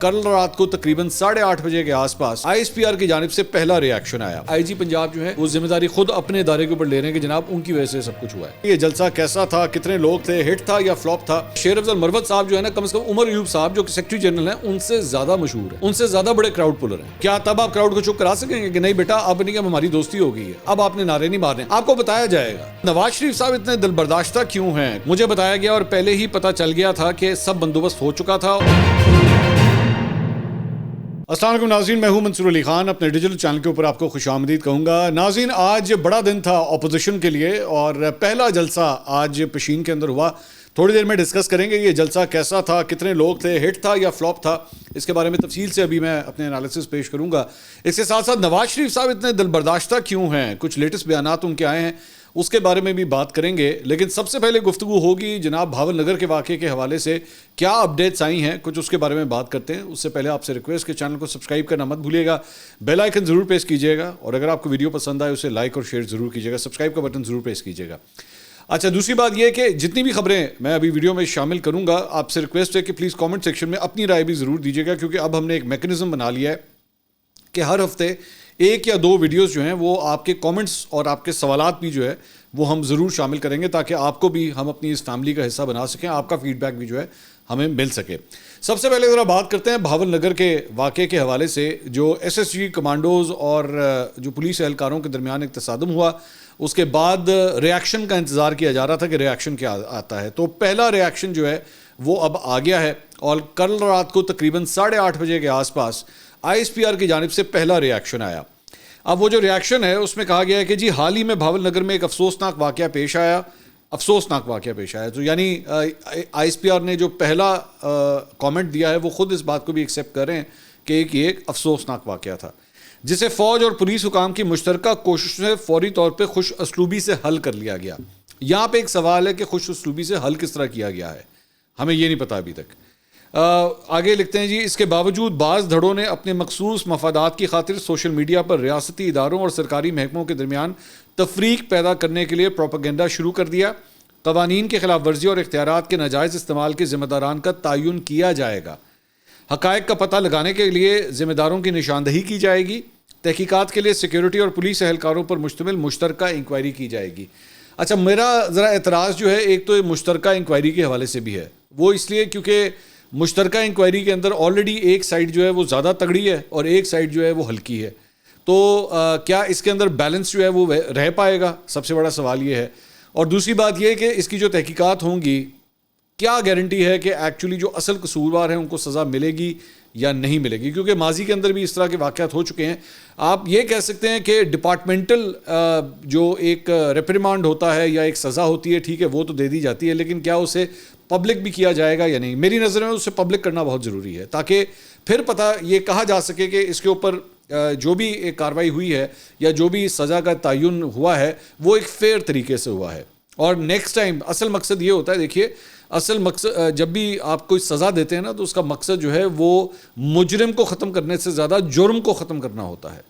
کل رات کو تقریباً 8:30 بجے کے آس پاس ISPR کی جانب سے پہلا ری ایکشن آیا۔ IG پنجاب جو ہے وہ ذمہ داری خود اپنے ادارے کے اوپر لے رہے ہیں کہ جناب ان کی وجہ سے سب کچھ ہوا ہے۔ یہ جلسہ کیسا تھا، کتنے لوگ تھے، ہٹ تھا یا فلاپ تھا؟ شیر افضل مروت صاحب جو ہے نا، کم از کم عمر ایوب صاحب جو کہ سیکرٹری جنرل ہیں، ان سے زیادہ مشہور ہیں، ان سے زیادہ بڑے کراؤڈ پولر ہیں۔ کیا تب آپ کراؤڈ کو چپ کرا سکیں گے کہ نہیں بیٹا اب نہیں، اب ہماری دوستی ہو گئی ہے، اب آپ نے نعرے نہیں مارنے؟ آپ کو بتایا جائے گا۔ نواز شریف صاحب اتنے دل برداشتہ کیوں ہیں؟ مجھے بتایا گیا اور پہلے ہی پتہ چل گیا تھا کہ سب بندوبست ہو چکا تھا۔ السلام علیکم ناظرین، میں ہوں منصور علی خان، اپنے ڈیجیٹل چینل کے اوپر آپ کو خوش آمدید کہوں گا۔ ناظرین، آج بڑا دن تھا اپوزیشن کے لیے اور پہلا جلسہ آج پشین کے اندر ہوا۔ تھوڑی دیر میں ڈسکس کریں گے یہ جلسہ کیسا تھا، کتنے لوگ تھے، ہٹ تھا یا فلاپ تھا، اس کے بارے میں تفصیل سے ابھی میں اپنے انالیسس پیش کروں گا۔ اس کے ساتھ ساتھ نواز شریف صاحب اتنے دل برداشتہ کیوں ہیں، کچھ لیٹسٹ بیانات ان کے آئے ہیں، اس کے بارے میں بھی بات کریں گے۔ لیکن سب سے پہلے گفتگو ہوگی جناب بھاول نگر کے واقعے کے حوالے سے کیا اپڈیٹس آئی ہیں، کچھ اس کے بارے میں بات کرتے ہیں۔ اس سے پہلے آپ سے ریکویسٹ کہ چینل کو سبسکرائب کرنا مت بھولیے گا، بیل آئیکن ضرور پریس کیجیے گا، اور اگر آپ کو ویڈیو پسند آئے اسے لائک اور شیئر ضرور کیجیے گا، سبسکرائب کا بٹن ضرور پریس کیجیے گا۔ اچھا، دوسری بات یہ ہے کہ جتنی بھی خبریں میں ابھی ویڈیو میں شامل کروں گا، آپ سے ریکویسٹ ہے کہ پلیز کامنٹ سیکشن میں اپنی رائے بھی ضرور دیجیے گا، کیونکہ اب ہم نے ایک میکنزم بنا لیا ہے کہ ہر ہفتے ایک یا دو ویڈیوز جو ہیں وہ آپ کے کامنٹس اور آپ کے سوالات بھی جو ہے وہ ہم ضرور شامل کریں گے، تاکہ آپ کو بھی ہم اپنی اس فیملی کا حصہ بنا سکیں، آپ کا فیڈ بیک بھی جو ہے ہمیں مل سکے۔ سب سے پہلے ذرا بات کرتے ہیں بھاول نگر کے واقعے کے حوالے سے، جو SSG کمانڈوز اور جو پولیس اہلکاروں کے درمیان ایک تصادم ہوا، اس کے بعد ری ایکشن کا انتظار کیا جا رہا تھا کہ ری ایکشن کیا آتا ہے۔ تو پہلا ری ایکشن جو ہے وہ اب آ گیا ہے، اور کل رات کو تقریباً 8:30 بجے کے آس پاس ISPR کی جانب سے پہلا ری ایکشن آیا۔ اب وہ جو ری ایکشن ہے اس میں کہا گیا ہے کہ جی حال ہی میں بھاول نگر میں ایک افسوسناک واقعہ پیش آیا۔ تو یعنی ISPR نے جو پہلا کامنٹ دیا ہے وہ خود اس بات کو بھی ایکسیپٹ کر رہے ہیں کہ یہ ایک افسوسناک واقعہ تھا، جسے فوج اور پولیس حکام کی مشترکہ کوشش سے فوری طور پہ خوش اسلوبی سے حل کر لیا گیا۔ یہاں پہ ایک سوال ہے کہ خوش اسلوبی سے حل کس طرح کیا گیا ہے، ہمیں یہ نہیں پتا ابھی تک۔ آگے لکھتے ہیں جی، اس کے باوجود بعض دھڑوں نے اپنے مخصوص مفادات کی خاطر سوشل میڈیا پر ریاستی اداروں اور سرکاری محکموں کے درمیان تفریق پیدا کرنے کے لیے پروپیگنڈا شروع کر دیا۔ قوانین کی خلاف ورزی اور اختیارات کے ناجائز استعمال کے ذمہ داران کا تعین کیا جائے گا۔ حقائق کا پتہ لگانے کے لیے ذمہ داروں کی نشاندہی کی جائے گی۔ تحقیقات کے لیے سیکیورٹی اور پولیس اہلکاروں پر مشتمل مشترکہ انکوائری کی جائے گی۔ اچھا، میرا ذرا اعتراض جو ہے ایک تو مشترکہ انکوائری کے حوالے سے بھی ہے، وہ اس لیے کیونکہ مشترکہ انکوائری کے اندر آلریڈی ایک سائڈ جو ہے وہ زیادہ تگڑی ہے اور ایک سائڈ جو ہے وہ ہلکی ہے، تو کیا اس کے اندر بیلنس جو ہے وہ رہ پائے گا؟ سب سے بڑا سوال یہ ہے۔ اور دوسری بات یہ ہے کہ اس کی جو تحقیقات ہوں گی، کیا گارنٹی ہے کہ ایکچولی جو اصل قصوروار ہیں ان کو سزا ملے گی یا نہیں ملے گی؟ کیونکہ ماضی کے اندر بھی اس طرح کے واقعات ہو چکے ہیں۔ آپ یہ کہہ سکتے ہیں کہ ڈپارٹمنٹل جو ایک ریپریمانڈ ہوتا ہے یا ایک سزا ہوتی ہے، ٹھیک ہے وہ تو دے دی جاتی ہے، لیکن کیا اسے پبلک بھی کیا جائے گا یا نہیں؟ میری نظر میں اسے پبلک کرنا بہت ضروری ہے، تاکہ پھر پتہ یہ کہا جا سکے کہ اس کے اوپر جو بھی ایک کارروائی ہوئی ہے یا جو بھی سزا کا تعین ہوا ہے وہ ایک فیئر طریقے سے ہوا ہے۔ اور نیکسٹ ٹائم اصل مقصد یہ ہوتا ہے، دیکھیے اصل مقصد جب بھی آپ کوئی سزا دیتے ہیں نا، تو اس کا مقصد جو ہے وہ مجرم کو ختم کرنے سے زیادہ جرم کو ختم کرنا ہوتا ہے۔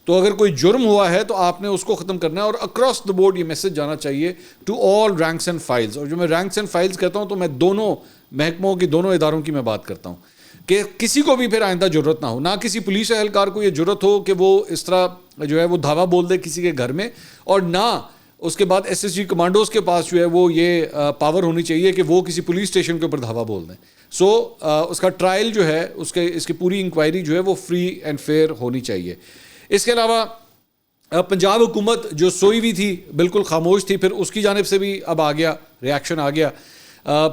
تو اگر کوئی جرم ہوا ہے تو آپ نے اس کو ختم کرنا ہے، اور اکراس دا بورڈ یہ میسج جانا چاہیے to all ranks and files. اور جو میں رینکس اینڈ فائلز کہتا ہوں تو میں دونوں محکموں کی، دونوں اداروں کی میں بات کرتا ہوں، کہ کسی کو بھی پھر آئندہ ضرورت نہ ہو، نہ کسی پولیس اہلکار کو یہ ضرورت ہو کہ وہ اس طرح جو ہے وہ دھاوا بول دے کسی کے گھر میں، اور نہ اس کے بعد SSG کمانڈوز کے پاس جو ہے وہ یہ پاور ہونی چاہیے کہ وہ کسی پولیس اسٹیشن کے اوپر دھاوا بول دیں۔ سو اس کا ٹرائل جو ہے اس کی پوری انکوائری جو ہے وہ فری اینڈ فیئر ہونی چاہیے۔ اس کے علاوہ پنجاب حکومت جو سوئی ہوئی تھی، بالکل خاموش تھی، پھر اس کی جانب سے بھی اب آ گیا، ری ایکشن آ گیا۔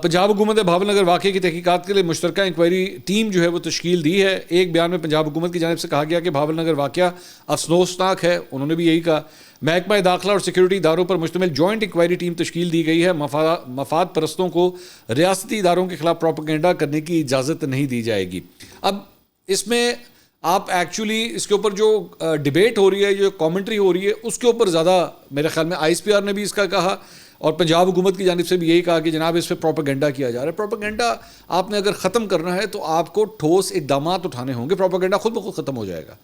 پنجاب حکومت نے بھاول نگر واقعے کی تحقیقات کے لیے مشترکہ انکوائری ٹیم جو ہے وہ تشکیل دی ہے۔ ایک بیان میں پنجاب حکومت کی جانب سے کہا گیا کہ بھاول نگر واقعہ افسوسناک ہے، انہوں نے بھی یہی کہا۔ محکمہ داخلہ اور سیکیورٹی اداروں پر مشتمل جوائنٹ انکوائری ٹیم تشکیل دی گئی ہے۔ مفاد پرستوں کو ریاستی اداروں کے خلاف پروپیگنڈا کرنے کی اجازت نہیں دی جائے گی۔ اب اس میں آپ ایکچولی اس کے اوپر جو ڈیبیٹ ہو رہی ہے، جو کامنٹری ہو رہی ہے، اس کے اوپر زیادہ میرے خیال میں ISPR نے بھی اس کا کہا، اور پنجاب حکومت کی جانب سے بھی یہی کہا کہ جناب اس پہ پروپیگنڈا کیا جا رہا ہے۔ پروپیگنڈا آپ نے اگر ختم کرنا ہے تو آپ کو ٹھوس اقدامات اٹھانے ہوں گے، پروپیگنڈا خود بخود ختم ہو جائے گا،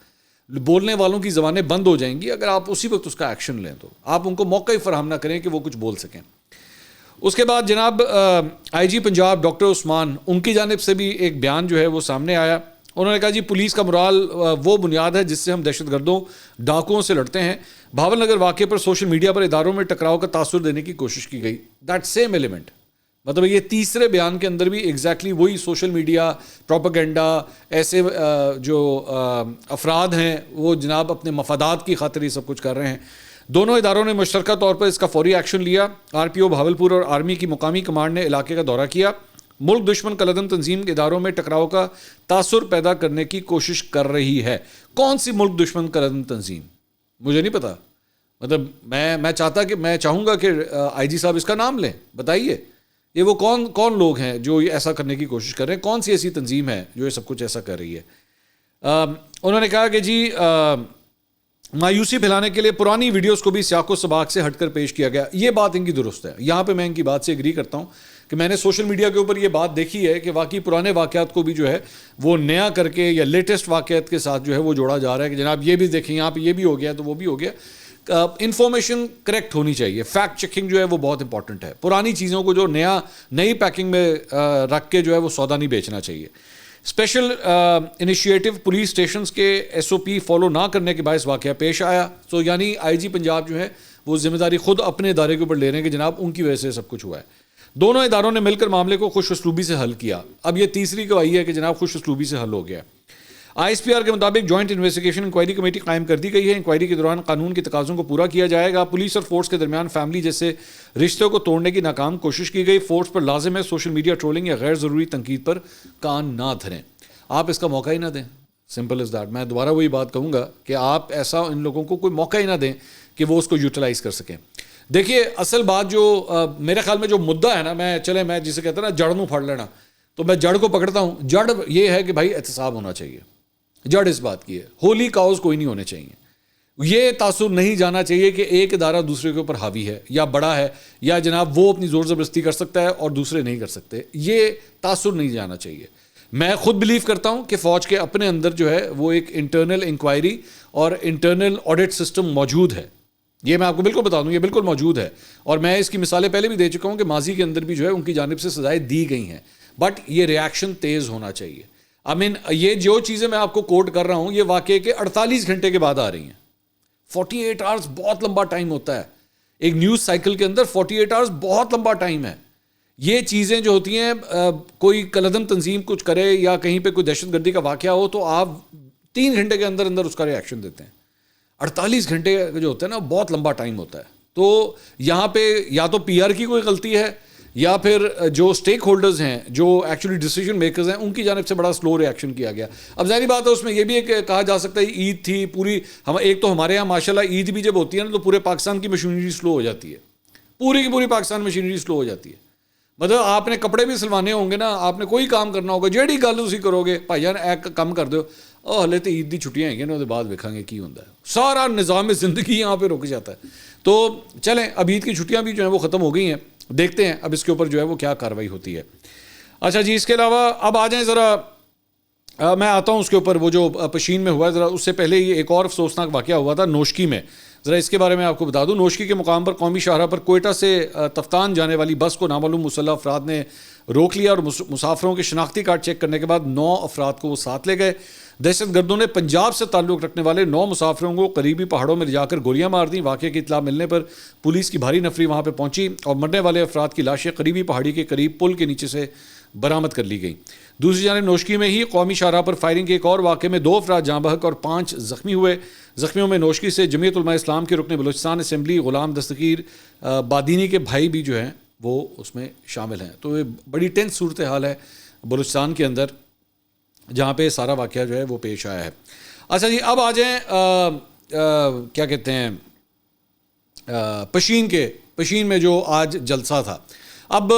بولنے والوں کی زبانیں بند ہو جائیں گی اگر آپ اسی وقت اس کا ایکشن لیں، تو آپ ان کو موقع ہی فراہم نہ کریں کہ وہ کچھ بول سکیں۔ اس کے بعد جناب IG پنجاب ڈاکٹر عثمان، ان کی جانب سے بھی ایک بیان جو ہے وہ سامنے آیا، انہوں نے کہا جی پولیس کا مرال وہ بنیاد ہے جس سے ہم دہشت گردوں ڈاکوؤں سے لڑتے ہیں. بھاول نگر واقعے پر سوشل میڈیا پر اداروں میں ٹکراؤ کا تاثر دینے کی کوشش کی گئی. دیٹ سیم ایلیمنٹ, مطلب یہ تیسرے بیان کے اندر بھی ایگزیکٹلی وہی سوشل میڈیا پروپیگنڈا, ایسے جو افراد ہیں وہ جناب اپنے مفادات کی خاطر یہ سب کچھ کر رہے ہیں. دونوں اداروں نے مشترکہ طور پر اس کا فوری ایکشن لیا. آر پی او بھاولپور اور آرمی کی مقامی کمانڈ نے علاقے کا دورہ کیا. ملک دشمن کالعدم تنظیم کے اداروں میں ٹکراؤ کا تاثر پیدا کرنے کی کوشش کر رہی ہے. کون سی ملک دشمن کالعدم تنظیم مجھے نہیں پتا, مطلب میں چاہوں گا کہ آئی جی صاحب اس کا نام لیں, بتائیے یہ وہ کون لوگ ہیں جو یہ ایسا کرنے کی کوشش کر رہے ہیں, کون سی ایسی تنظیم ہے جو یہ سب کچھ ایسا کر رہی ہے. انہوں نے کہا کہ جی مایوسی پھیلانے کے لیے پرانی ویڈیوز کو بھی سیاق و سباق سے ہٹ کر پیش کیا گیا. یہ بات ان کی درست ہے, یہاں پہ میں ان کی بات سے ایگری کرتا ہوں کہ میں نے سوشل میڈیا کے اوپر یہ بات دیکھی ہے کہ واقعی پرانے واقعات کو بھی جو ہے وہ نیا کر کے یا لیٹسٹ واقعات کے ساتھ جو ہے وہ جوڑا جا رہا ہے کہ جناب یہ بھی دیکھیں یہاں پہ یہ بھی ہو گیا تو وہ بھی ہو گیا. انفارمیشن کریکٹ ہونی چاہیے, فیکٹ چیکنگ جو ہے وہ بہت امپورٹنٹ ہے. پرانی چیزوں کو جو نئی پیکنگ میں رکھ کے جو ہے وہ سودا نہیں بیچنا چاہیے. اسپیشل انیشیٹو پولیس اسٹیشنز کے ایس او پی فالو نہ کرنے کے باعث واقعہ پیش آیا. سو یعنی آئی جی پنجاب جو ہے وہ ذمہ داری خود اپنے ادارے کے اوپر لے رہے ہیں کہ جناب ان کی وجہ سے سب کچھ ہوا ہے. دونوں اداروں نے مل کر معاملے کو خوش اسلوبی سے حل کیا. اب یہ تیسری گواہی ہے کہ جناب خوش اسلوبی سے حل ہو گیا. آئی ایس پی آر کے مطابق جوائنٹ انویسٹیگیشن انکوائری کمیٹی قائم کر دی گئی ہے. انکوائری کے دوران قانون کے تقاضوں کو پورا کیا جائے گا. پولیس اور فورس کے درمیان فیملی جیسے رشتوں کو توڑنے کی ناکام کوشش کی گئی. فورس پر لازم ہے سوشل میڈیا ٹرولنگ یا غیر ضروری تنقید پر کان نہ دھریں. آپ اس کا موقع ہی نہ دیں, سمپل از دیٹ. میں دوبارہ وہی بات کہوں گا کہ آپ ایسا ان لوگوں کو کوئی موقع ہی نہ دیں کہ وہ اس کو یوٹیلائز کر سکیں. دیکھیے اصل بات جو میرے خیال میں جو مدعا ہے نا, میں جسے کہتا ہوں نا جڑ پھاڑ لینا, تو میں جڑ کو پکڑتا ہوں. جڑ یہ ہے کہ بھائی احتساب ہونا چاہیے. جڑ اس بات کی ہے, ہولی کاؤز کوئی نہیں ہونے چاہیے. یہ تاثر نہیں جانا چاہیے کہ ایک ادارہ دوسرے کے اوپر حاوی ہے یا بڑا ہے یا جناب وہ اپنی زور زبردستی کر سکتا ہے اور دوسرے نہیں کر سکتے. یہ تاثر نہیں جانا چاہیے. میں خود بلیو کرتا ہوں کہ فوج کے اپنے اندر جو ہے وہ ایک انٹرنل انکوائری اور انٹرنل آڈٹ سسٹم موجود ہے. یہ میں آپ کو بالکل بتا دوں, یہ بالکل موجود ہے. اور میں اس کی مثالیں پہلے بھی دے چکا ہوں کہ ماضی کے اندر بھی جو ہے ان کی جانب سے سزائیں دی گئی ہیں. بٹ یہ ریاکشن تیز ہونا چاہیے. یہ جو چیزیں میں آپ کو کوٹ کر رہا ہوں یہ واقعے کے 48 گھنٹے کے بعد آ رہی ہیں. 48 آورز بہت لمبا ٹائم ہوتا ہے ایک نیوز سائیکل کے اندر. 48 آورز بہت لمبا ٹائم ہے. یہ چیزیں جو ہوتی ہیں, کوئی کالعدم تنظیم کچھ کرے یا کہیں پہ کوئی دہشت گردی کا واقعہ ہو تو آپ 3 گھنٹے کے اندر اندر اس کا ریاکشن دیتے ہیں. 48 گھنٹے جو ہوتا ہے نا بہت لمبا ٹائم ہوتا ہے. تو یہاں پہ یا تو پی آر کی کوئی غلطی ہے یا پھر جو اسٹیک ہولڈرز ہیں جو ایکچولی ڈیسیجن میکرز ہیں ان کی جانب سے بڑا سلو ریاکشن کیا گیا. اب ظاہری بات ہے اس میں یہ بھی ایک کہا جا سکتا ہے عید تھی پوری, ایک تو ہمارے یہاں ماشاءاللہ عید بھی جب ہوتی ہے نا تو پورے پاکستان کی مشینری سلو ہو جاتی ہے. پوری کی پوری پاکستان مشینری سلو ہو جاتی ہے. مطلب آپ نے کپڑے بھی سلوانے ہوں گے نا, آپ نے کوئی کام کرنا ہوگا, جیڑی گل اسی کرو گے بھائی جان ایک کم کر دو, ہلے تو عید کی چھٹیاں ہیں نا وہ بعد دیکھیں گے کی ہوتا ہے. سارا نظام زندگی یہاں پہ رک جاتا ہے. تو چلیں اب عید کی چھٹیاں بھی جو ہیں وہ ختم ہو گئی ہیں, دیکھتے ہیں اب اس کے اوپر جو ہے وہ کیا کارروائی ہوتی ہے. اچھا جی, اس کے علاوہ اب آ جائیں ذرا, میں آتا ہوں اس کے اوپر وہ جو پشین میں ہوا ہے. ذرا اس سے پہلے یہ ایک اور افسوسناک واقعہ ہوا تھا نوشکی میں. ذرا اس کے بارے میں آپ کو بتا دوں. نوشکی کے مقام پر قومی شاہراہ پر کوئٹہ سے تفتان جانے والی بس کو نامعلوم مسلح افراد نے روک لیا اور مسافروں کے شناختی کارڈ چیک کرنے کے بعد 9 افراد کو وہ ساتھ لے گئے. دہشت گردوں نے پنجاب سے تعلق رکھنے والے 9 مسافروں کو قریبی پہاڑوں میں لے جا کر گولیاں مار دیں. واقعے کی اطلاع ملنے پر پولیس کی بھاری نفری وہاں پہ پہنچی اور مرنے والے افراد کی لاشیں قریبی پہاڑی کے قریب پل کے نیچے سے برآمد کر لی گئی. دوسری جانب نوشکی میں ہی قومی شاہراہ پر فائرنگ کے ایک اور واقعے میں 2 افراد جاں بحق اور 5 زخمی ہوئے. زخمیوں میں نوشکی سے جمعیت علماء اسلام کے رکن بلوچستان اسمبلی غلام دستگیر بادینی کے بھائی بھی جو ہیں وہ اس میں شامل ہیں. تو یہ بڑی ٹینس صورتحال ہے بلوچستان کے اندر جہاں پہ سارا واقعہ جو ہے وہ پیش آیا ہے. اچھا جی, اب آ جائیں کیا کہتے ہیں پشین میں جو آج جلسہ تھا. اب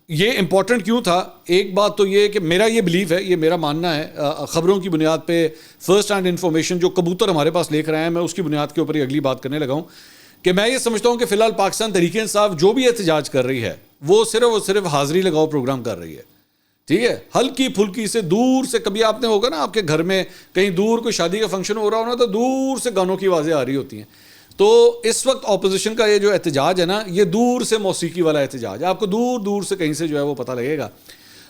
یہ امپورٹنٹ کیوں تھا؟ ایک بات تو یہ کہ میرا یہ بلیف ہے, یہ میرا ماننا ہے, خبروں کی بنیاد پہ فرسٹ ہینڈ انفارمیشن جو کبوتر ہمارے پاس لے کر آئے ہیں, میں اس کی بنیاد کے اوپر ہی اگلی بات کرنے لگا ہوں کہ میں یہ سمجھتا ہوں کہ فی الحال پاکستان تحریک انصاف جو بھی احتجاج کر رہی ہے وہ صرف حاضری لگاؤ پروگرام کر رہی ہے. ٹھیک ہے, ہلکی پھلکی سے دور سے, کبھی آپ نے ہوگا نا آپ کے گھر میں کہیں دور کوئی شادی کا فنکشن ہو رہا ہونا تو دور سے گانوں کی آوازیں آ رہی ہوتی ہیں. تو اس وقت اپوزیشن کا یہ جو احتجاج ہے نا, یہ دور سے موسیقی والا احتجاج ہے. آپ کو دور دور سے کہیں سے جو ہے وہ پتہ لگے گا.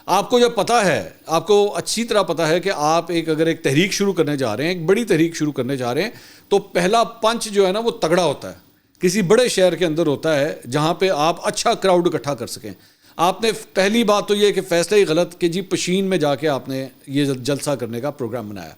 آپ کو جب پتہ ہے، آپ کو اچھی طرح پتہ ہے کہ آپ اگر ایک تحریک شروع کرنے جا رہے ہیں، ایک بڑی تحریک شروع کرنے جا رہے ہیں، تو پہلا پنچ جو ہے نا وہ تگڑا ہوتا ہے، کسی بڑے شہر کے اندر ہوتا ہے جہاں پہ آپ اچھا کراؤڈ اکٹھا کر سکیں. آپ نے پہلی بات تو یہ کہ فیصلہ ہی غلط کہ جی پشین میں جا کے آپ نے یہ جلسہ کرنے کا پروگرام بنایا،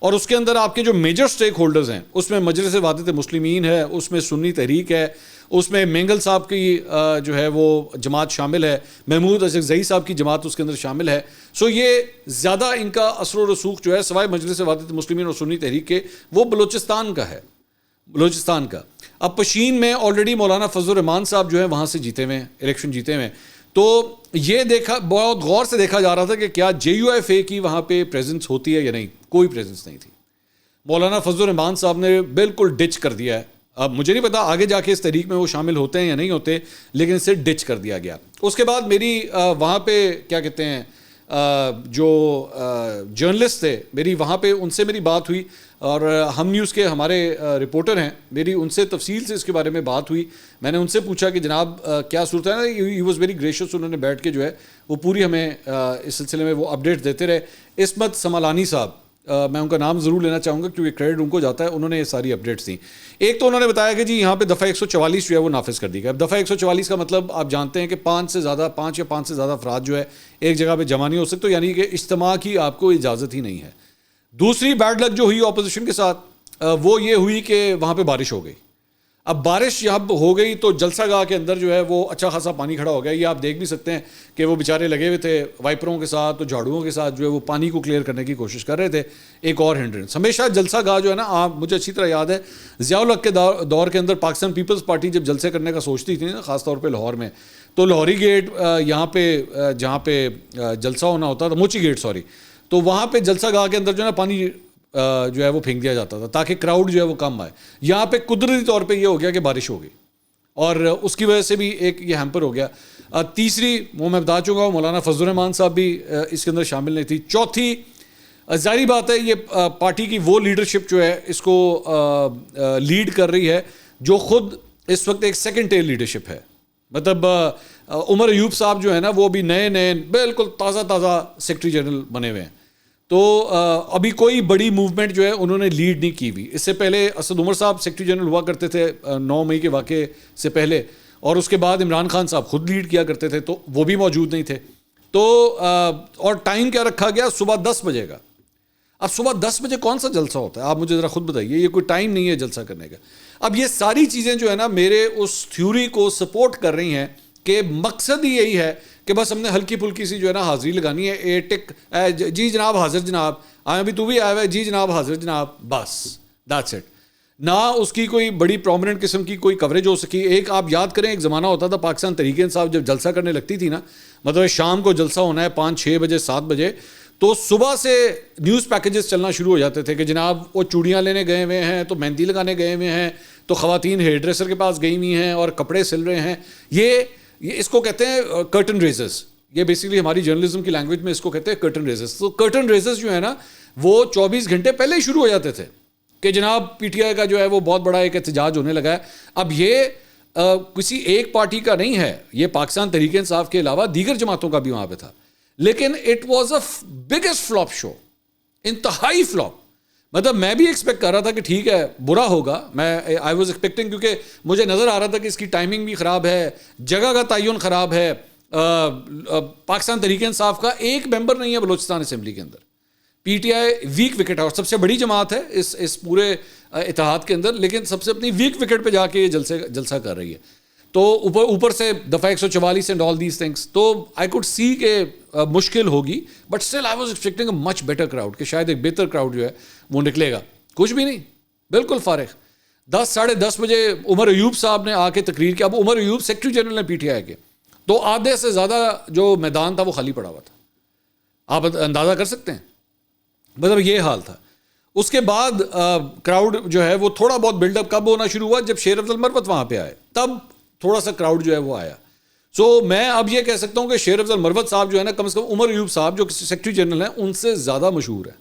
اور اس کے اندر آپ کے جو میجر سٹیک ہولڈرز ہیں، اس میں مجلس وحدت مسلمین ہے، اس میں سنی تحریک ہے، اس میں مینگل صاحب کی جو ہے وہ جماعت شامل ہے، محمود اشرف صاحب کی جماعت اس کے اندر شامل ہے. سو یہ زیادہ ان کا اثر و رسوخ جو ہے سوائے مجلس وحدت مسلمین اور سنی تحریک کے وہ بلوچستان کا ہے، بلوچستان کا. اب پشین میں آلریڈی مولانا فضل الرحمان صاحب جو ہے وہاں سے جیتے ہوئے ہیں، الیکشن جیتے ہوئے ہیں. تو یہ دیکھا، بہت غور سے دیکھا جا رہا تھا کہ کیا JUIF کی وہاں پہ پریزنس ہوتی ہے یا نہیں. کوئی پریزنس نہیں تھی. مولانا فضل الرحمان صاحب نے بالکل ڈچ کر دیا ہے. اب مجھے نہیں پتا آگے جا کے اس تحریک میں وہ شامل ہوتے ہیں یا نہیں ہوتے، لیکن اسے ڈچ کر دیا گیا. اس کے بعد میری وہاں پہ کیا کہتے ہیں جو جرنلسٹ تھے میری، وہاں پہ ان سے میری بات ہوئی، اور ہم نیوز کے ہمارے رپورٹر ہیں، میری ان سے تفصیل سے اس کے بارے میں بات ہوئی. میں نے ان سے پوچھا کہ جناب کیا صورت ہے نا. ہی واز ویری گریشیس، انہوں نے بیٹھ کے جو ہے وہ پوری ہمیں اس سلسلے میں وہ اپڈیٹ دیتے رہے. عصمت سمالانی صاحب، میں ان کا نام ضرور لینا چاہوں گا کیونکہ کریڈٹ ان کو جاتا ہے، انہوں نے یہ ساری اپڈیٹس دیں. ایک تو انہوں نے بتایا کہ جی یہاں پہ دفعہ 144 جو ہے وہ نافذ کر دی گیا. اب دفعہ 144 کا مطلب آپ جانتے ہیں کہ 5 یا 5 سے زیادہ افراد جو ہے ایک جگہ پہ جمع نہیں ہو سکتے، یعنی کہ اجتماع کی آپ کو اجازت ہی نہیں ہے. دوسری بیڈ لک جو ہوئی اپوزیشن کے ساتھ وہ یہ ہوئی کہ وہاں پہ بارش ہو گئی. اب بارش یہاں ہو گئی تو جلسہ گاہ کے اندر جو ہے وہ اچھا خاصا پانی کھڑا ہو گیا. یہ آپ دیکھ بھی سکتے ہیں کہ وہ بیچارے لگے ہوئے تھے وائپروں کے ساتھ، تو جھاڑوؤں کے ساتھ جو ہے وہ پانی کو کلیئر کرنے کی کوشش کر رہے تھے. ایک اور ہنڈرنس ہمیشہ جلسہ گاہ جو ہے نا، آپ مجھے اچھی طرح یاد ہے ضیاء الحق کے دور کے اندر پاکستان پیپلز پارٹی جب جلسے کرنے کا سوچتی تھی نا، خاص طور پہ لاہور میں، تو لاہوری گیٹ یہاں پہ جہاں پہ جلسہ ہونا ہوتا تھا، موچی گیٹ سوری، تو وہاں پہ جلسہ گاہ کے اندر جو ہے نا پانی جو ہے وہ پھینک دیا جاتا تھا تاکہ کراؤڈ جو ہے وہ کم آئے. یہاں پہ قدرتی طور پہ یہ ہو گیا کہ بارش ہو گئی، اور اس کی وجہ سے بھی ایک یہ ہیمپر ہو گیا. تیسری وہ میں بتا چکا ہوں، مولانا فضل الرحمان صاحب بھی اس کے اندر شامل نہیں تھی. چوتھی ظاہری بات ہے یہ پارٹی کی وہ لیڈرشپ جو ہے اس کو لیڈ کر رہی ہے جو خود اس وقت ایک سیکنڈ ٹیئر لیڈرشپ ہے. مطلب عمر ایوب صاحب جو ہے نا وہ بھی نئے بالکل تازہ سیکرٹری جنرل بنے ہوئے ہیں. تو ابھی کوئی بڑی موومنٹ جو ہے انہوں نے لیڈ نہیں کی ہوئی. اس سے پہلے اسد عمر صاحب سیکرٹری جنرل ہوا کرتے تھے 9 مئی کے واقعے سے پہلے، اور اس کے بعد عمران خان صاحب خود لیڈ کیا کرتے تھے، تو وہ بھی موجود نہیں تھے. تو اور ٹائم کیا رکھا گیا؟ صبح 10 بجے کا. اب صبح 10 بجے کون سا جلسہ ہوتا ہے؟ آپ مجھے ذرا خود بتائیے، یہ کوئی ٹائم نہیں ہے جلسہ کرنے کا. اب یہ ساری چیزیں جو ہے نا میرے اس تھیوری کو سپورٹ کر رہی ہیں کہ مقصد ہی یہی ہے کہ بس ہم نے ہلکی پھلکی سی جو ہے نا حاضری لگانی ہے. ٹک جی جناب حاضر جناب، ابھی تو بھی آیا ہوا ہے، جی جناب حاضر جناب، بس دیٹس اٹ. نہ اس کی کوئی بڑی پرومیننٹ قسم کی کوئی کوریج ہو سکی. ایک آپ یاد کریں، ایک زمانہ ہوتا تھا پاکستان تحریک انصاف جب جلسہ کرنے لگتی تھی نا، مطلب شام کو جلسہ ہونا ہے 5-6 بجے 7 بجے، تو صبح سے نیوز پیکیجز چلنا شروع ہو جاتے تھے کہ جناب وہ چوڑیاں لینے گئے ہوئے ہیں، تو مہندی لگانے گئے ہوئے ہیں، تو خواتین ہیئر ڈریسر کے پاس گئی ہوئی ہیں اور کپڑے سل رہے ہیں. یہ اس کو کہتے ہیں کرٹن ریزرز. یہ بیسیکلی ہماری جرنلزم کی لینگویج میں اس کو کہتے ہیں کرٹن ریزرز. تو کرٹن ریزرز جو ہے نا وہ 24 گھنٹے پہلے ہی شروع ہو جاتے تھے کہ جناب PTI کا جو ہے وہ بہت بڑا ایک احتجاج ہونے لگا ہے. اب یہ کسی ایک پارٹی کا نہیں ہے، یہ پاکستان تحریک انصاف کے علاوہ دیگر جماعتوں کا بھی وہاں پہ تھا. لیکن it was a biggest flop show, انتہائی فلاپ. مطلب میں بھی ایکسپیکٹ کر رہا تھا کہ ٹھیک ہے برا ہوگا، میں آئی واز ایکسپیکٹنگ، کیونکہ مجھے نظر آ رہا تھا کہ اس کی ٹائمنگ بھی خراب ہے، جگہ کا تعین خراب ہے. پاکستان تحریک انصاف کا ایک ممبر نہیں ہے بلوچستان اسمبلی کے اندر. PTI ویک وکٹ ہے اور سب سے بڑی جماعت ہے اس پورے اتحاد کے اندر، لیکن سب سے اپنی ویک وکٹ پہ جا کے یہ جلسہ کر رہی ہے. تو اوپر سے دفعہ 144 اینڈ آل دیز تھنگس. تو آئی کوڈ سی کہ مشکل ہوگی، but still I was expecting a much better crowd, کہ شاید ایک بہتر کراؤڈ جو ہے وہ نکلے گا. کچھ بھی نہیں، بالکل فارغ. 10-10:30 بجے عمر ایوب صاحب نے آ کے تقریر کی. اب عمر ایوب سیکرٹری جنرل ہیں PTI کے، تو آدھے سے زیادہ جو میدان تھا وہ خالی پڑا ہوا تھا. آپ اندازہ کر سکتے ہیں، مطلب یہ حال تھا. اس کے بعد کراؤڈ جو ہے وہ تھوڑا بہت بلڈ اپ کب ہونا شروع ہوا؟ جب شیر افضل مروت وہاں پہ آئے، تب تھوڑا سا کراؤڈ جو ہے وہ آیا. سو میں اب یہ کہہ سکتا ہوں کہ شیر افضل مروت صاحب جو ہے نا، کم از کم عمر ایوب صاحب جو سیکرٹری جنرل ہیں ان سے زیادہ مشہور ہیں،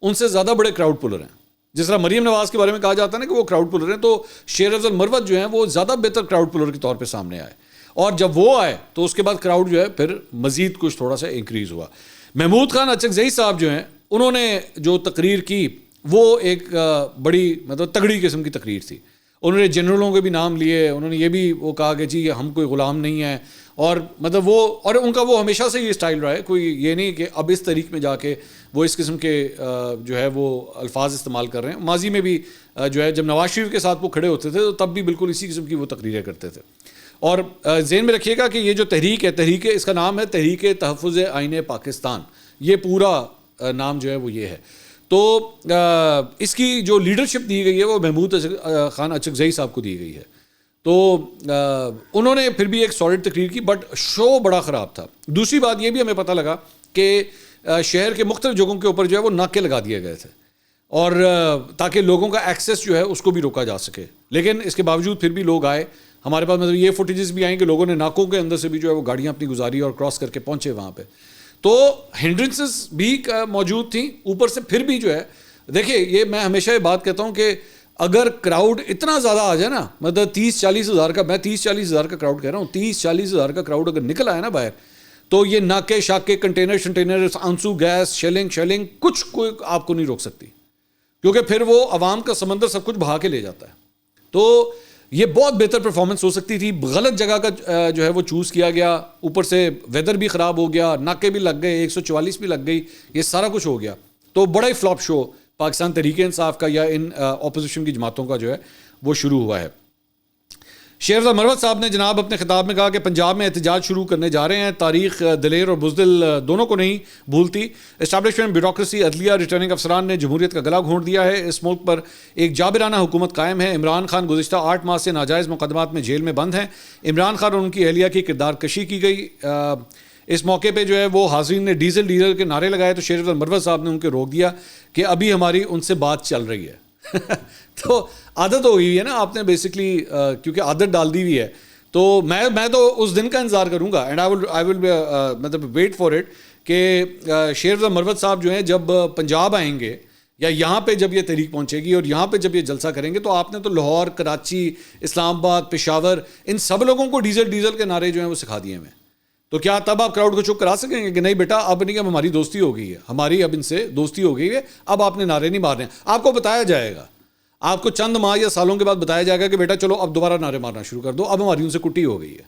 ان سے زیادہ بڑے کراؤڈ پولر ہیں. جس طرح مریم نواز کے بارے میں کہا جاتا ہے نا کہ وہ کراؤڈ پولر ہیں، تو شیر افضل مروت جو ہیں وہ زیادہ بہتر کراؤڈ پولر کے طور پہ سامنے آئے. اور جب وہ آئے تو اس کے بعد کراؤڈ جو ہے پھر مزید کچھ تھوڑا سا انکریز ہوا. محمود خان اچکزئی صاحب جو ہیں انہوں نے جو تقریر کی وہ ایک بڑی مطلب تگڑی قسم کی تقریر تھی. انہوں نے جنرلوں کے بھی نام لیے, انہوں نے یہ بھی وہ کہا کہ جی ہم کوئی غلام نہیں ہیں, اور مطلب وہ اور ان کا وہ ہمیشہ سے یہ سٹائل رہا ہے, کوئی یہ نہیں کہ اب اس طریق میں جا کے وہ اس قسم کے جو ہے وہ الفاظ استعمال کر رہے ہیں. ماضی میں بھی جو ہے جب نواز شریف کے ساتھ وہ کھڑے ہوتے تھے تو تب بھی بالکل اسی قسم کی وہ تقریریں کرتے تھے. اور ذہن میں رکھیے گا کہ یہ جو تحریک ہے, تحریک اس کا نام ہے تحریک تحفظ آئین پاکستان, یہ پورا نام جو ہے وہ یہ ہے. تو اس کی جو لیڈرشپ دی گئی ہے وہ محمود خان اچکزئی صاحب کو دی گئی ہے. تو انہوں نے پھر بھی ایک سالڈ تقریر کی, بٹ شو بڑا خراب تھا. دوسری بات یہ بھی ہمیں پتہ لگا کہ شہر کے مختلف جگہوں کے اوپر جو ہے وہ ناکے لگا دیے گئے تھے, اور تاکہ لوگوں کا ایکسیس جو ہے اس کو بھی روکا جا سکے. لیکن اس کے باوجود پھر بھی لوگ آئے. ہمارے پاس مطلب یہ فوٹیجز بھی آئیں کہ لوگوں نے ناکوں کے اندر سے بھی جو ہے وہ گاڑیاں اپنی گزاری اور کراس کر کے پہنچے وہاں پہ. تو ہنڈرنسز بھی موجود تھیں اوپر سے. پھر بھی جو ہے دیکھیے, یہ میں ہمیشہ یہ بات کہتا ہوں کہ اگر کراؤڈ اتنا زیادہ آ جائے نا, مطلب 30-40 ہزار کا, میں 30-40 ہزار کا کراؤڈ کہہ رہا ہوں, 30-40 ہزار کا کراؤڈ اگر نکل آیا نا باہر, تو یہ ناکے شاکے کنٹینر آنسو گیس شیلنگ کچھ کوئی آپ کو نہیں روک سکتی, کیونکہ پھر وہ عوام کا سمندر سب کچھ بہا کے لے جاتا ہے. تو یہ بہت بہتر پرفارمنس ہو سکتی تھی. غلط جگہ کا جو ہے وہ چوز کیا گیا, اوپر سے ویدر بھی خراب ہو گیا, ناکے بھی لگ گئے, 144 بھی لگ گئی, یہ سارا کچھ ہو گیا. تو بڑا ہی فلاپ شو پاکستان تحریک انصاف کا یا ان اپوزیشن کی جماعتوں کا جو ہے وہ شروع ہوا ہے. شیخ افضل مروت صاحب نے جناب اپنے خطاب میں کہا کہ پنجاب میں احتجاج شروع کرنے جا رہے ہیں. تاریخ دلیر اور بزدل دونوں کو نہیں بھولتی. اسٹیبلشمنٹ, بیوروکریسی, عدلیہ, ریٹرننگ افسران نے جمہوریت کا گلا گھونٹ دیا ہے. اس ملک پر ایک جابرانہ حکومت قائم ہے. عمران خان گزشتہ 8 ماہ سے ناجائز مقدمات میں جیل میں بند ہیں. عمران خان اور ان کی اہلیہ کی کردار کشی کی گئی. اس موقع پہ جو ہے وہ حاضرین نے ڈیزل کے نعرے لگائے, تو شیخ افضل مروت صاحب نے ان کو روک دیا کہ ابھی ہماری ان سے بات چل رہی ہے. تو عادت ہو گئی ہے نا آپ نے بیسکلی, کیونکہ عادت ڈال دی ہوئی ہے. تو میں تو اس دن کا انتظار کروں گا, اینڈ آئی ول مطلب ویٹ فار اٹ, کہ شیخ افضل مروت صاحب جو ہیں جب پنجاب آئیں گے یا یہاں پہ جب یہ تحریک پہنچے گی اور یہاں پہ جب یہ جلسہ کریں گے, تو آپ نے تو لاہور, کراچی, اسلام آباد, پشاور, ان سب لوگوں کو ڈیزل کے نعرے جو ہیں وہ سکھا دیے ہیں. تو کیا تب آپ کراؤڈ کو چپ کرا سکیں گے کہ نہیں بیٹا اب نہیں, اب ہماری دوستی ہو گئی ہے, ہماری اب ان سے دوستی ہو گئی ہے, اب آپ نے نعرے نہیں مارنے. آپ کو بتایا جائے گا, آپ کو چند ماہ یا سالوں کے بعد بتایا جائے گا کہ بیٹا چلو اب دوبارہ نعرے مارنا شروع کر دو, اب ہماری ان سے کٹی ہو گئی ہے.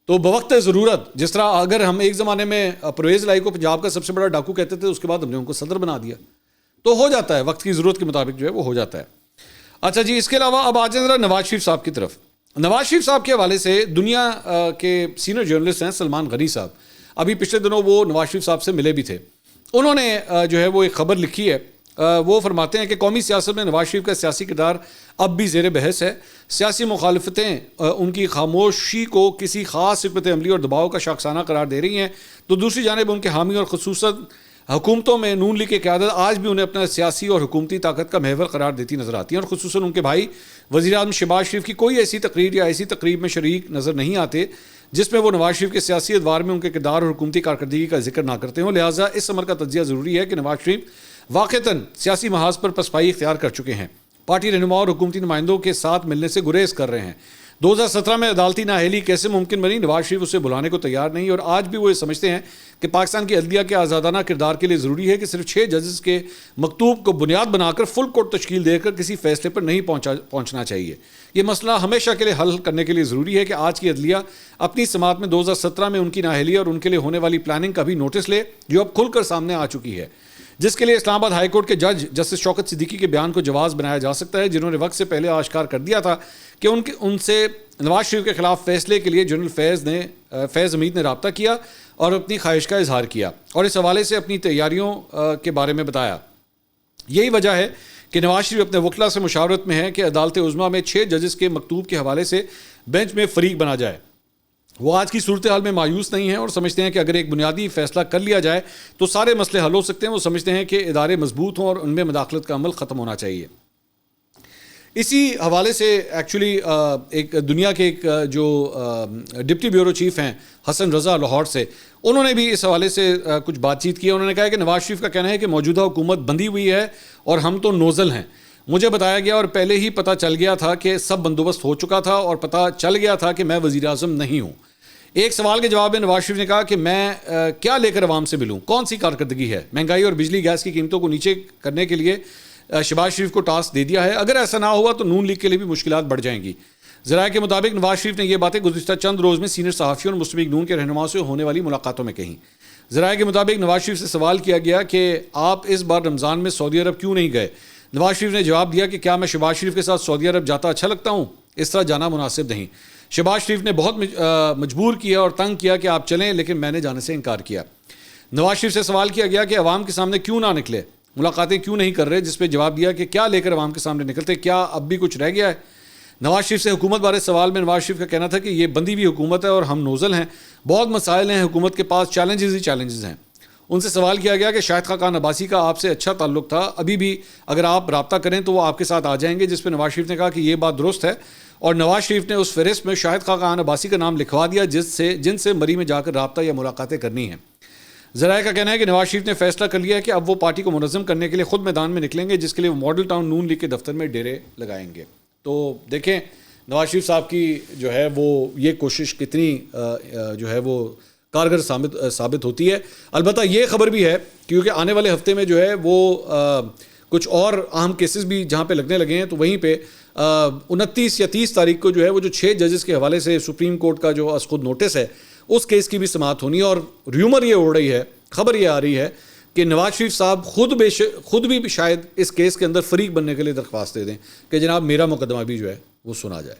تو بوقت ضرورت, جس طرح اگر ہم ایک زمانے میں پرویز الہی کو پنجاب کا سب سے بڑا ڈاکو کہتے تھے, اس کے بعد ہم نے ان کو صدر بنا دیا, تو ہو جاتا ہے, وقت کی ضرورت کے مطابق جو ہے وہ ہو جاتا ہے. اچھا جی, اس کے علاوہ اب آ جائیں ذرا نواز شریف صاحب کی طرف. نواز شریف صاحب کے حوالے سے دنیا کے سینئر جرنلسٹ ہیں سلمان غنی صاحب, ابھی پچھلے دنوں وہ نواز شریف صاحب سے ملے بھی تھے. انہوں نے جو ہے وہ ایک خبر لکھی ہے. وہ فرماتے ہیں کہ قومی سیاست میں نواز شریف کا سیاسی کردار اب بھی زیر بحث ہے. سیاسی مخالفتیں ان کی خاموشی کو کسی خاص حکمت عملی اور دباؤ کا شاخسانہ قرار دے رہی ہیں, تو دوسری جانب ان کے حامی اور خصوصاً حکومتوں میں نون لیگ کی قیادت آج بھی انہیں اپنا سیاسی اور حکومتی طاقت کا محور قرار دیتی نظر آتی ہیں, اور خصوصاً ان کے بھائی وزیر اعظم شہباز شریف کی کوئی ایسی تقریر یا ایسی تقریب میں شریک نظر نہیں آتے جس میں وہ نواز شریف کے سیاسی ادوار میں ان کے کردار اور حکومتی کارکردگی کا ذکر نہ کرتے ہوں. لہٰذا اس عمر کا تجزیہ ضروری ہے کہ نواز شریف واقعتاً سیاسی محاذ پر پسپائی اختیار کر چکے ہیں, پارٹی رہنما اور حکومتی نمائندوں کے ساتھ ملنے سے گریز کر رہے ہیں. 2017 میں عدالتی نااہلی کیسے ممکن بنی؟ نواز شریف اسے بلانے کو تیار نہیں, اور آج بھی وہ یہ سمجھتے ہیں کہ پاکستان کی عدلیہ کے آزادانہ کردار کے لیے ضروری ہے کہ صرف 6 ججز کے مکتوب کو بنیاد بنا کر فل کورٹ تشکیل دے کر کسی فیصلے پر نہیں پہنچنا چاہیے. یہ مسئلہ ہمیشہ کے لیے حل کرنے کے لیے ضروری ہے کہ آج کی عدلیہ اپنی سماعت میں 2017 میں ان کی نااہلی اور ان کے لیے ہونے والی پلاننگ کا بھی نوٹس لے, جو اب کھل کر سامنے آ چکی ہے, جس کے لیے اسلام آباد ہائی کورٹ کے جج جسٹس شوکت صدیقی کے بیان کو جواز بنایا جا سکتا ہے, جنہوں نے وقت سے پہلے آشکار کر دیا تھا کہ ان سے نواز شریف کے خلاف فیصلے کے لیے جنرل فیض حمید نے رابطہ کیا اور اپنی خواہش کا اظہار کیا, اور اس حوالے سے اپنی تیاریوں کے بارے میں بتایا. یہی وجہ ہے کہ نواز شریف اپنے وکلا سے مشاورت میں ہے کہ عدالت عظمیٰ میں 6 ججز کے مکتوب کے حوالے سے بینچ میں فریق بنا جائے. وہ آج کی صورتحال میں مایوس نہیں ہیں اور سمجھتے ہیں کہ اگر ایک بنیادی فیصلہ کر لیا جائے تو سارے مسئلے حل ہو سکتے ہیں. وہ سمجھتے ہیں کہ ادارے مضبوط ہوں اور ان میں مداخلت کا عمل ختم ہونا چاہیے. اسی حوالے سے ایکچولی ایک دنیا کے ایک جو ڈپٹی بیورو چیف ہیں حسن رضا لاہور سے, انہوں نے بھی اس حوالے سے کچھ بات چیت کی. انہوں نے کہا کہ نواز شریف کا کہنا ہے کہ موجودہ حکومت بندھی ہوئی ہے اور ہم تو نوزل ہیں. مجھے بتایا گیا اور پہلے ہی پتہ چل گیا تھا کہ سب بندوبست ہو چکا تھا اور پتہ چل گیا تھا کہ میں وزیر اعظم نہیں ہوں. ایک سوال کے جواب میں نواز شریف نے کہا کہ میں کیا لے کر عوام سے ملوں, کون سی کارکردگی ہے. مہنگائی اور بجلی گیس کی قیمتوں کو نیچے کرنے کے لیے شہباز شریف کو ٹاسک دے دیا ہے. اگر ایسا نہ ہوا تو نون لیگ کے لیے بھی مشکلات بڑھ جائیں گی. ذرائع کے مطابق نواز شریف نے یہ باتیں گزشتہ چند روز میں سینئر صحافیوں اور مسلم لیگ نون کے رہنماؤں سے ہونے والی ملاقاتوں میں کہیں. ذرائع کے مطابق نواز شریف سے سوال کیا گیا کہ آپ اس بار رمضان میں سعودی عرب کیوں نہیں گئے. نواز شریف نے جواب دیا کہ کیا میں شہباز شریف کے ساتھ سعودی عرب جاتا اچھا لگتا ہوں, اس طرح جانا مناسب نہیں. شہباز شریف نے بہت مجبور کیا اور تنگ کیا کہ آپ چلیں, لیکن میں نے جانے سے انکار کیا. نواز شریف سے سوال کیا گیا کہ عوام کے سامنے کیوں نہ نکلے, ملاقاتیں کیوں نہیں کر رہے, جس پہ جواب دیا کہ کیا لے کر عوام کے سامنے نکلتے, کیا اب بھی کچھ رہ گیا ہے. نواز شریف سے حکومت بارے سوال میں نواز شریف کا کہنا تھا کہ یہ بندی ہوئی حکومت ہے اور ہم نوزل ہیں, بہت مسائل ہیں, حکومت کے پاس چیلنجز ہی چیلنجز ہیں. ان سے سوال کیا گیا کہ شاہد خاقان عباسی کا آپ سے اچھا تعلق تھا, ابھی بھی اگر آپ رابطہ کریں تو وہ آپ کے ساتھ آ جائیں گے, جس پہ نواز شریف نے کہا کہ یہ بات درست ہے, اور نواز شریف نے اس فہرست میں شاہد خاقان عباسی کا نام لکھوا دیا جن سے مری میں جا کر رابطہ یا ملاقاتیں کرنی ہیں. ذرائع کا کہنا ہے کہ نواز شریف نے فیصلہ کر لیا ہے کہ اب وہ پارٹی کو منظم کرنے کے لیے خود میدان میں نکلیں گے, جس کے لیے وہ ماڈل ٹاؤن نون لیگ کے دفتر میں ڈیرے لگائیں گے. تو دیکھیں نواز شریف صاحب کی جو ہے وہ یہ کوشش کتنی جو ہے وہ کارگر ثابت ہوتی ہے. البتہ یہ خبر بھی ہے کیونکہ آنے والے ہفتے میں جو ہے وہ کچھ اور اہم کیسز بھی جہاں پہ لگنے لگے ہیں, تو وہیں پہ 29 یا 30 تاریخ کو جو ہے وہ جو 6 ججز کے حوالے سے سپریم کورٹ کا جو از خود نوٹس ہے اس کیس کی بھی سماعت ہونی ہے. اور ریومر یہ اڑ رہی ہے, خبر یہ آ رہی ہے کہ نواز شریف صاحب خود بھی شاید اس کیس کے اندر فریق بننے کے لیے درخواست دے دیں کہ جناب میرا مقدمہ بھی جو ہے وہ سنا جائے,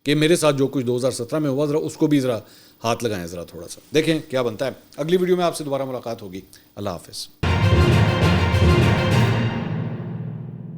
کہ میرے ساتھ جو کچھ 2017 میں ہوا ذرا اس کو بھی ذرا ہاتھ لگائیں, ذرا تھوڑا سا دیکھیں کیا بنتا ہے. اگلی ویڈیو میں آپ سے دوبارہ ملاقات ہوگی. اللہ حافظ.